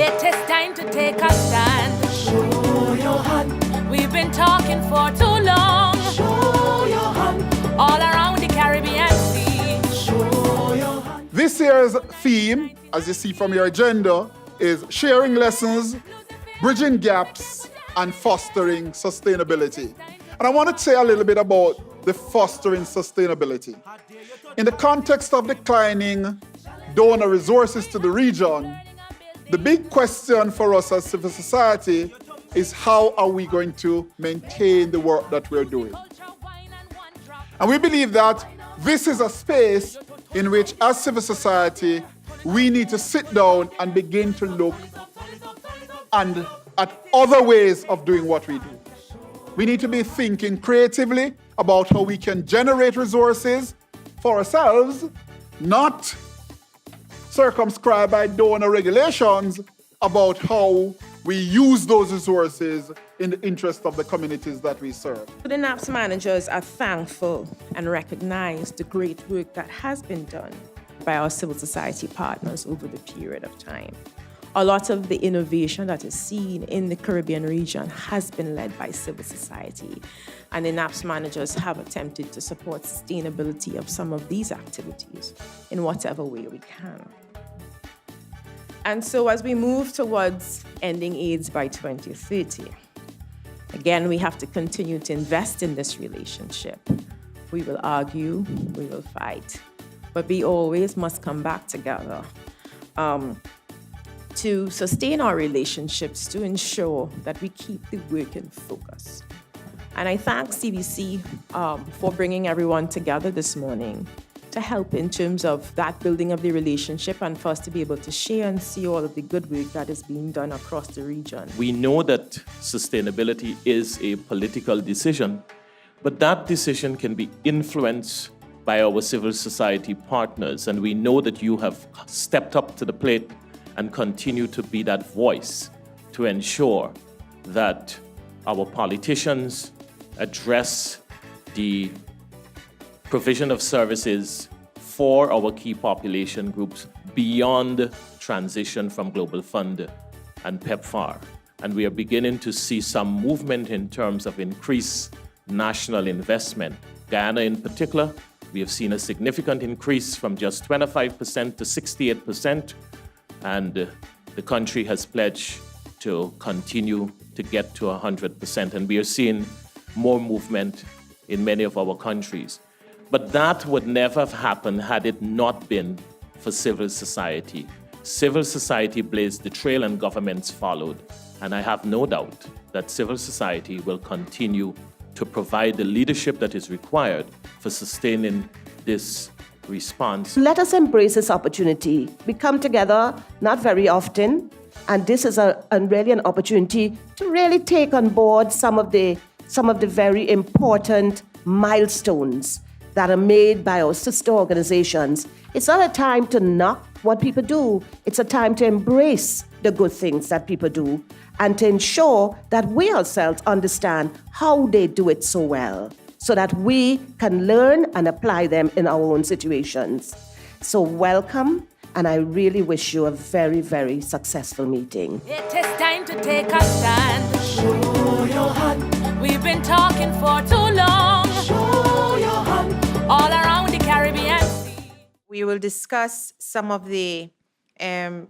It is time to take a stand. Show your hand. We've been talking for too long. Show your hand. All around the Caribbean Sea. Show your hand. This year's theme, as you see from your agenda, is sharing lessons, bridging gaps, and fostering sustainability. And I want to say a little bit about the fostering sustainability. In the context of declining donor resources to the region, the big question for us as civil society is how are we going to maintain the work that we're doing? And we believe that this is a space in which, as civil society, we need to sit down and begin to look at other ways of doing what we do. We need to be thinking creatively about how we can generate resources for ourselves, not circumscribed by donor regulations about how we use those resources in the interest of the communities that we serve. The NAPS managers are thankful and recognize the great work that has been done by our civil society partners over the period of time. A lot of the innovation that is seen in the Caribbean region has been led by civil society, and the NAPS managers have attempted to support sustainability of some of these activities in whatever way we can. And so as we move towards ending AIDS by 2030, again, we have to continue to invest in this relationship. We will argue, we will fight, but we always must come back together to sustain our relationships, to ensure that we keep the work in focus. And I thank CVC for bringing everyone together this morning to help in terms of that building of the relationship and for us to be able to share and see all of the good work that is being done across the region. We know that sustainability is a political decision, but that decision can be influenced by our civil society partners. And we know that you have stepped up to the plate and continue to be that voice to ensure that our politicians address the provision of services for our key population groups beyond transition from Global Fund and PEPFAR. And we are beginning to see some movement in terms of increased national investment. Guyana in particular, we have seen a significant increase from just 25% to 68%. And the country has pledged to continue to get to 100%. And we are seeing more movement in many of our countries. But that would never have happened had it not been for civil society. Civil society blazed the trail and governments followed. And I have no doubt that civil society will continue to provide the leadership that is required for sustaining this response. Let us embrace this opportunity. We come together not very often, and this is really an opportunity to really take on board some of the very important milestones that are made by our sister organizations. It's not a time to knock what people do. It's a time to embrace the good things that people do and to ensure that we ourselves understand how they do it so well, so that we can learn and apply them in our own situations. So welcome, and I really wish you a very, very successful meeting. It is time to take a stand. Show your hand. We've been talking for too long. Show your hand. All around the Caribbean Sea. We will discuss some of the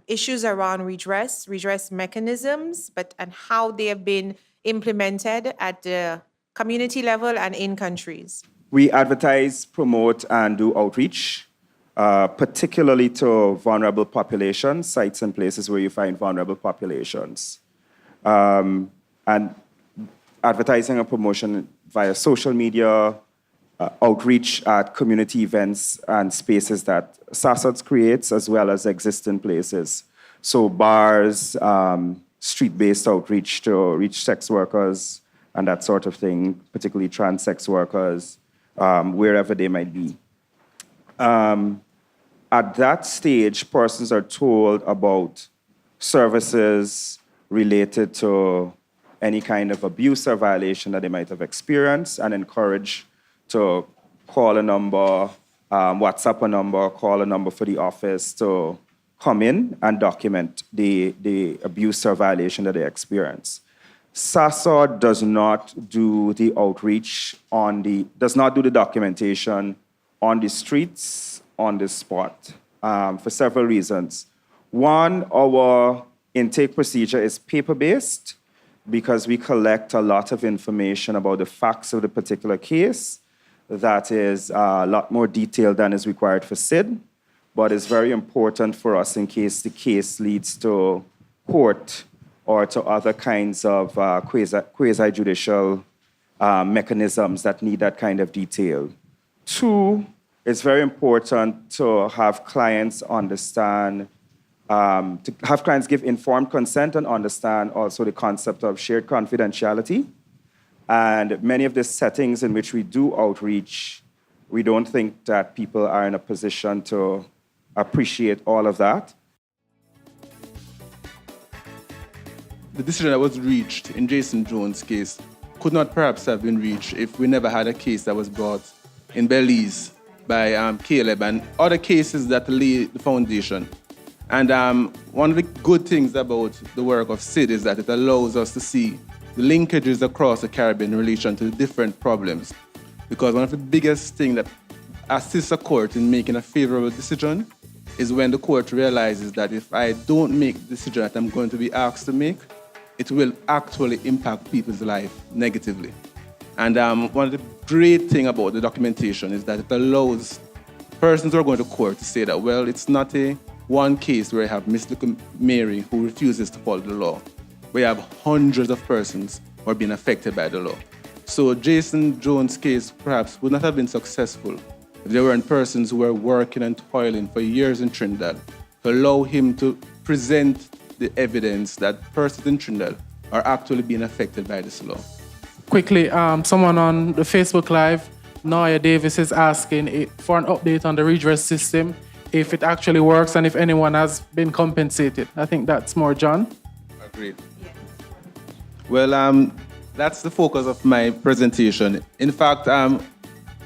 issues around redress mechanisms, and how they have been implemented at the community level and in countries. We advertise, promote, and do outreach, particularly to vulnerable populations, sites and places where you find vulnerable populations. And advertising and promotion via social media, outreach at community events and spaces that SASODS creates, as well as existing places. So bars, street-based outreach to reach sex workers, and that sort of thing, particularly trans sex workers, wherever they might be. At that stage, persons are told about services related to any kind of abuse or violation that they might have experienced, and encouraged to call a number, WhatsApp a number, call a number for the office to come in and document the abuse or violation that they experience. SASOD does not do the outreach does not do the documentation on the streets, on the spot, for several reasons. One, our intake procedure is paper-based because we collect a lot of information about the facts of the particular case that is a lot more detailed than is required for SID, but it's very important for us in case the case leads to court or to other kinds of quasi-judicial mechanisms that need that kind of detail. Two, it's very important to have clients understand, to have clients give informed consent and understand also the concept of shared confidentiality. And many of the settings in which we do outreach, we don't think that people are in a position to appreciate all of that. The decision that was reached in Jason Jones' case could not perhaps have been reached if we never had a case that was brought in Belize by Caleb and other cases that lay the foundation. And one of the good things about the work of SID is that it allows us to see the linkages across the Caribbean in relation to the different problems. Because one of the biggest things that assists a court in making a favorable decision is when the court realizes that if I don't make the decision that I'm going to be asked to make, it will actually impact people's life negatively. And one of the great things about the documentation is that it allows persons who are going to court to say that, well, it's not one case where I have Miss Little Mary who refuses to follow the law. We have hundreds of persons who are being affected by the law. So Jason Jones' case perhaps would not have been successful if there weren't persons who were working and toiling for years in Trinidad to allow him to present the evidence that persons in Trinidad are actually being affected by this law. Quickly, someone on the Facebook Live, Noya Davis, is asking for an update on the redress system, if it actually works and if anyone has been compensated. I think that's more John. Agreed. Well, that's the focus of my presentation. In fact, our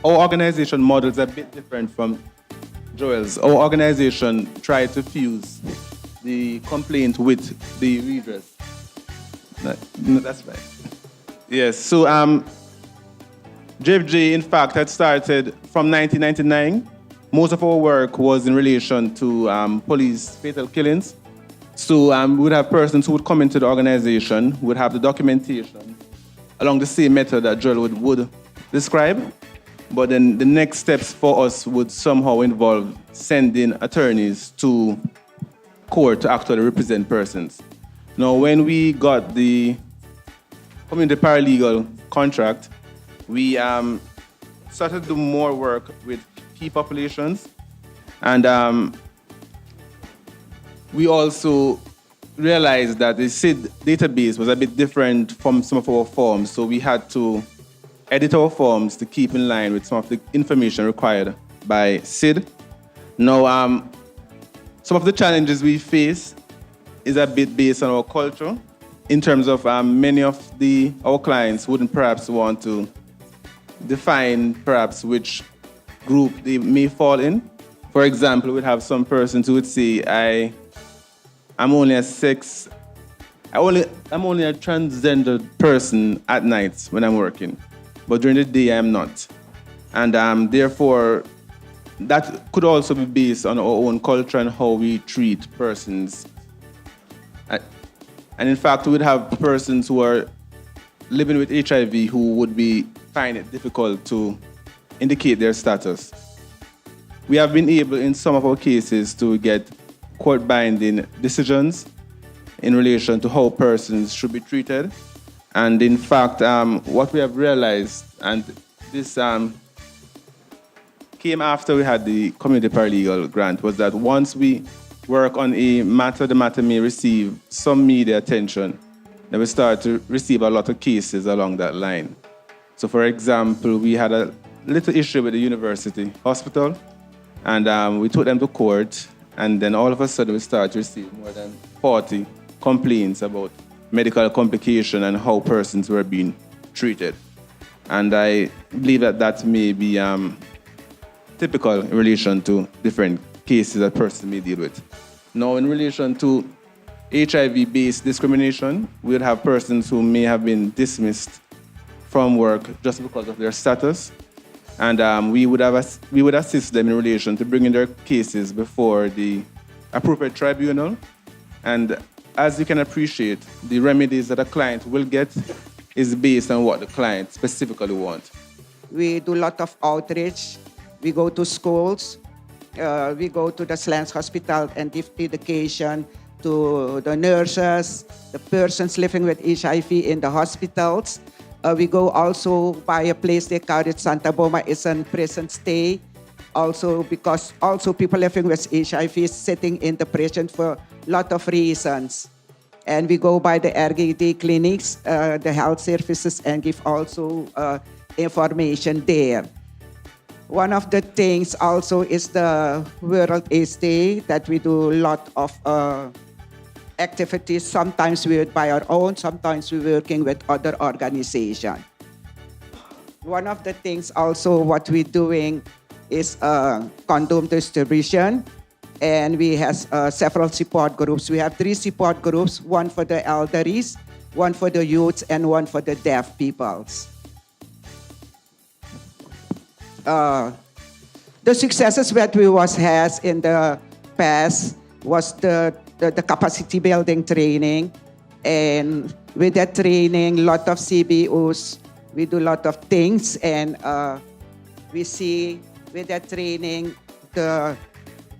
organization model is a bit different from Joel's. Our organization tried to fuse the complaint with the redress. No, that's right. Yes, so JFJ, in fact, had started from 1999. Most of our work was in relation to police fatal killings. So we would have persons who would come into the organization, would have the documentation along the same method that Joel would describe. But then the next steps for us would somehow involve sending attorneys to court to actually represent persons. Now, when we got the community paralegal contract, we started to do more work with key populations. And we also realized that the SID database was a bit different from some of our forms. So we had to edit our forms to keep in line with some of the information required by SID. Now, some of the challenges we face is a bit based on our culture, in terms of many of our clients wouldn't perhaps want to define perhaps which group they may fall in. For example, we'd have some persons who would say, I'm only a transgender person at night when I'm working, but during the day I'm not. And therefore, that could also be based on our own culture and how we treat persons. And in fact, we would have persons who are living with HIV who would find it difficult to indicate their status. We have been able, in some of our cases, to get court-binding decisions in relation to how persons should be treated. And in fact, what we have realized, and this came after we had the community paralegal grant, was that once we work on a matter, the matter may receive some media attention, then we start to receive a lot of cases along that line. So for example, we had a little issue with the university hospital, and we took them to court, and then all of a sudden we started to receive more than 40 complaints about medical complication and how persons were being treated. And I believe that may be typical in relation to different cases that persons may deal with. Now, in relation to HIV-based discrimination, we would have persons who may have been dismissed from work just because of their status, and we would assist them in relation to bringing their cases before the appropriate tribunal. And as you can appreciate, the remedies that a client will get is based on what the client specifically wants. We do a lot of outreach. We go to schools. We go to the Slants Hospital and give education to the nurses, the persons living with HIV in the hospitals. We go also by a place they call it Santa Boma, is a prison stay. Also because also people living with HIV is sitting in the prison for a lot of reasons. And we go by the RGD clinics, the health services, and give also information there. One of the things also is the World AIDS Day, that we do a lot of activities. Sometimes we do it by our own, sometimes we're working with other organizations. One of the things also what we're doing is condom distribution, and we have several support groups. We have 3 support groups, one for the elderlies, one for the youths, and one for the deaf peoples. The successes that we has in the past was the capacity building training, and with that training, a lot of CBOs, we do a lot of things, and we see with that training,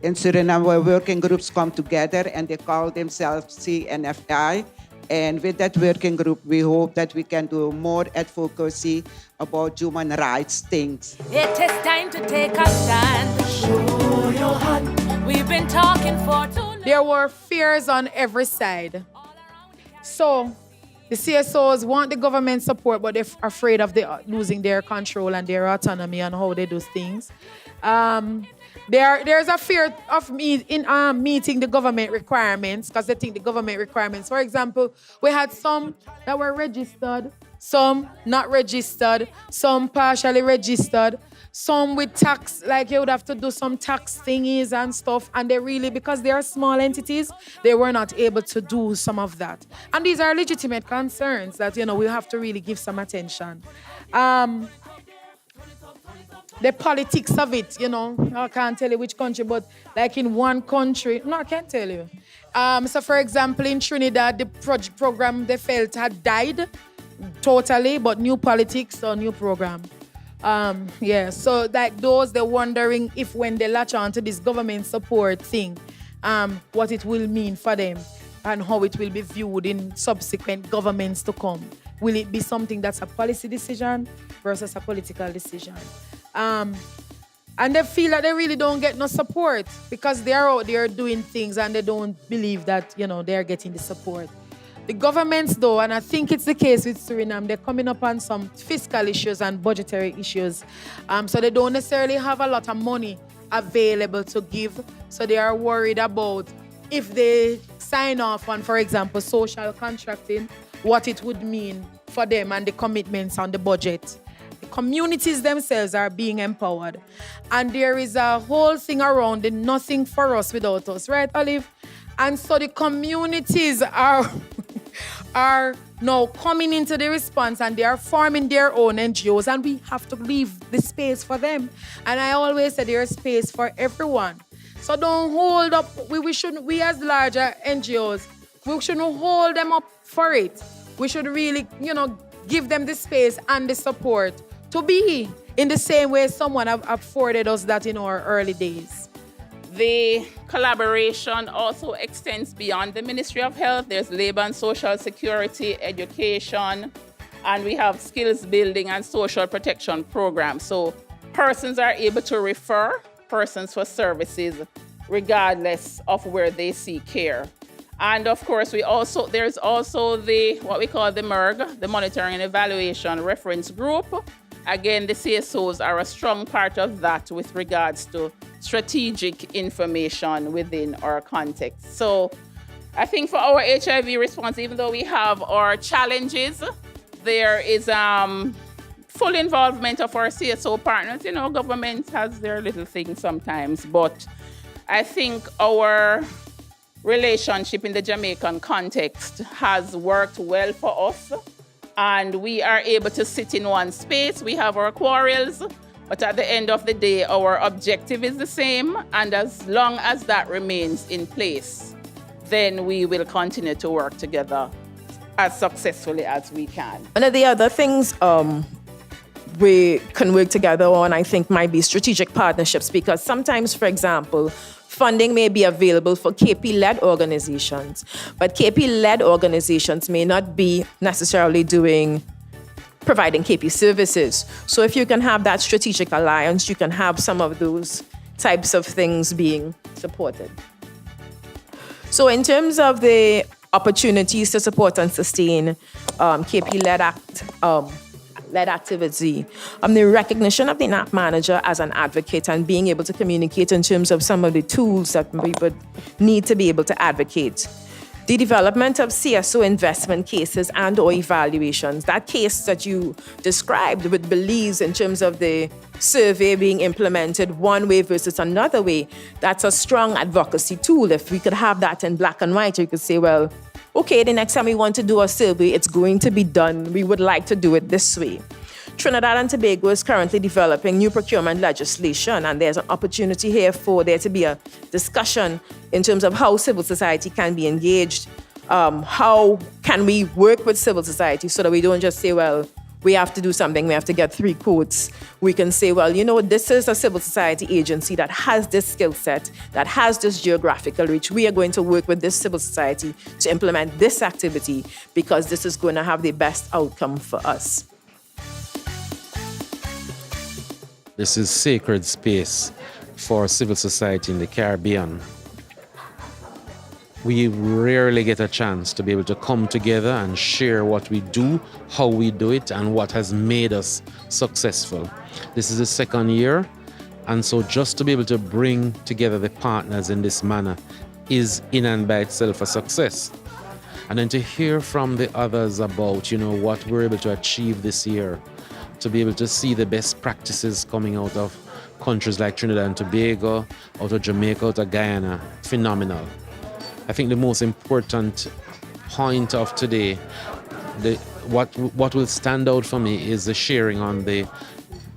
in Suriname, where working groups come together and they call themselves CNFI. And with that working group, we hope that we can do more advocacy about human rights things. It is time to take a stand. Show your hand. We've been talking for too long. There were fears on every side. So the CSOs want the government support, but they're afraid of losing their control and their autonomy on how they do things. There's a fear of meeting the government requirements, because they think the government requirements. For example, we had some that were registered, some not registered, some partially registered, some with tax, like you would have to do some tax thingies and stuff. And they really, because they are small entities, they were not able to do some of that. And these are legitimate concerns that, we have to really give some attention. The politics of it, I can't tell you which country, but like in one country, no, I can't tell you. So for example, in Trinidad, the program they felt had died totally, but new politics or new program. So like those, they're wondering if when they latch on to this government support thing, what it will mean for them and how it will be viewed in subsequent governments to come. Will it be something that's a policy decision versus a political decision? And they feel that they really don't get no support because they're out there doing things and they don't believe that, they're getting the support. The governments, though, and I think it's the case with Suriname, they're coming up on some fiscal issues and budgetary issues. So they don't necessarily have a lot of money available to give. So they are worried about if they sign off on, for example, social contracting, what it would mean for them and the commitments on the budget. The communities themselves are being empowered. And there is a whole thing around the nothing for us without us, right, Olive? And so the communities are now coming into the response and they are forming their own NGOs, and we have to leave the space for them. And I always say there's space for everyone. So don't hold up, we as larger NGOs, we shouldn't hold them up for it. We should really, give them the space and the support to be in the same way someone afforded us that in our early days. The collaboration also extends beyond the Ministry of Health. There's Labor and Social Security, education, and we have skills building and social protection programs. So persons are able to refer persons for services regardless of where they seek care. And of course, there's also what we call the MERG, the Monitoring and Evaluation Reference Group. Again, the CSOs are a strong part of that with regards to strategic information within our context. So I think for our HIV response, even though we have our challenges, there is full involvement of our CSO partners. Government has their little things sometimes, but I think our relationship in the Jamaican context has worked well for us, and we are able to sit in one space. We have our quarrels, but at the end of the day, our objective is the same, and as long as that remains in place, then we will continue to work together as successfully as we can. One of the other things we can work together on, I think, might be strategic partnerships, because sometimes, for example, funding may be available for KP-led organizations, but KP-led organizations may not be necessarily providing KP services. So if you can have that strategic alliance, you can have some of those types of things being supported. So in terms of the opportunities to support and sustain KP-led activity, the recognition of the NAP manager as an advocate and being able to communicate in terms of some of the tools that we would need to be able to advocate. The development of CSO investment cases and or evaluations. That case that you described with Belize in terms of the survey being implemented one way versus another way, that's a strong advocacy tool. If we could have that in black and white, you could say, well, okay, the next time we want to do a survey, it's going to be done. We would like to do it this way. Trinidad and Tobago is currently developing new procurement legislation, and there's an opportunity here for there to be a discussion in terms of how civil society can be engaged. How can we work with civil society so that we don't just say, well, we have to do something, we have to get 3 quotes. We can say, well, you know, this is a civil society agency that has this skill set, that has this geographical reach. We are going to work with this civil society to implement this activity because this is going to have the best outcome for us. This is sacred space for civil society in the Caribbean. We rarely get a chance to be able to come together and share what we do, how we do it, and what has made us successful. This is the 2nd year, and so just to be able to bring together the partners in this manner is in and by itself a success. And then to hear from the others about, you know, what we're able to achieve this year, to be able to see the best practices coming out of countries like Trinidad and Tobago, out of Jamaica, out of Guyana, phenomenal. I think the most important point of today, what will stand out for me is the sharing on the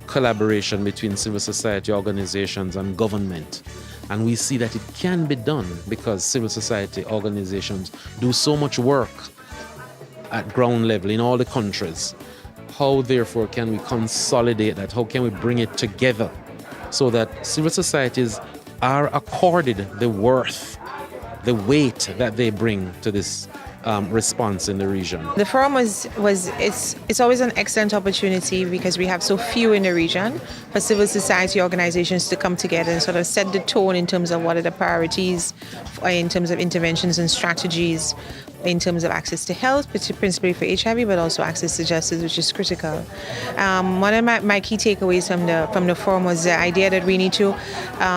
collaboration between civil society organizations and government. And we see that it can be done because civil society organizations do so much work at ground level in all the countries. How, therefore, can we consolidate that? How can we bring it together so that civil societies are accorded the worth, the weight that they bring to this response in the region? The forum it's always an excellent opportunity because we have so few in the region for civil society organizations to come together and sort of set the tone in terms of what are the priorities, in terms of interventions and strategies, in terms of access to health, principally for HIV, but also access to justice, which is critical. One of my key takeaways from the forum was the idea that we need to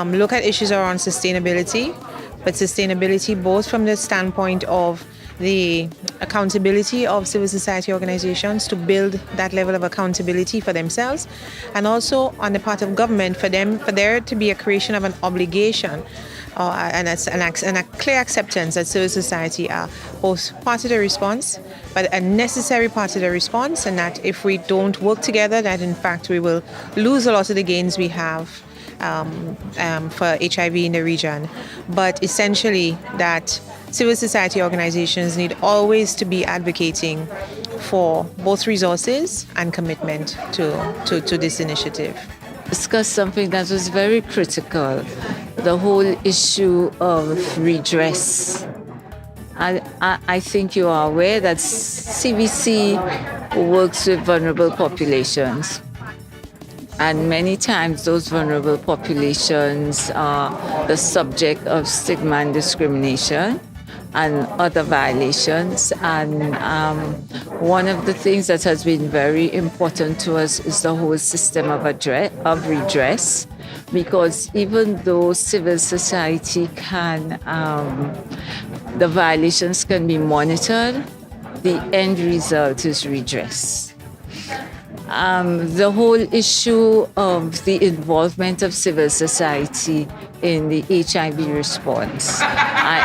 look at issues around sustainability, but sustainability both from the standpoint of the accountability of civil society organizations to build that level of accountability for themselves, and also on the part of government for there to be a creation of an obligation and a clear acceptance that civil society are both part of the response, but a necessary part of the response, and that if we don't work together, that in fact we will lose a lot of the gains we have for HIV in the region. But essentially that civil society organizations need always to be advocating for both resources and commitment to this initiative. Discuss something that was very critical, the whole issue of redress. I think you are aware that CVC works with vulnerable populations. And many times those vulnerable populations are the subject of stigma and discrimination and other violations. And one of the things that has been very important to us is the whole system of redress, because even though civil society can, the violations can be monitored, the end result is redress. the whole issue of the involvement of civil society in the HIV response.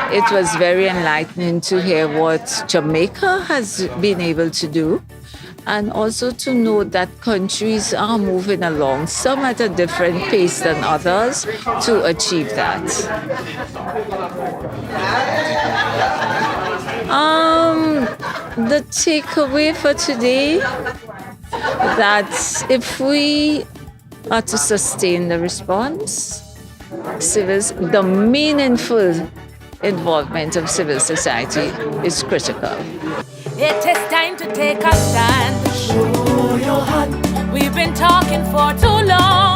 It was very enlightening to hear what Jamaica has been able to do, and also to know that countries are moving along, some at a different pace than others, to achieve that. The takeaway for today, that if we are to sustain the response, the meaningful involvement of civil society is critical. It is time to take a stand. Show your hand. We've been talking for too long.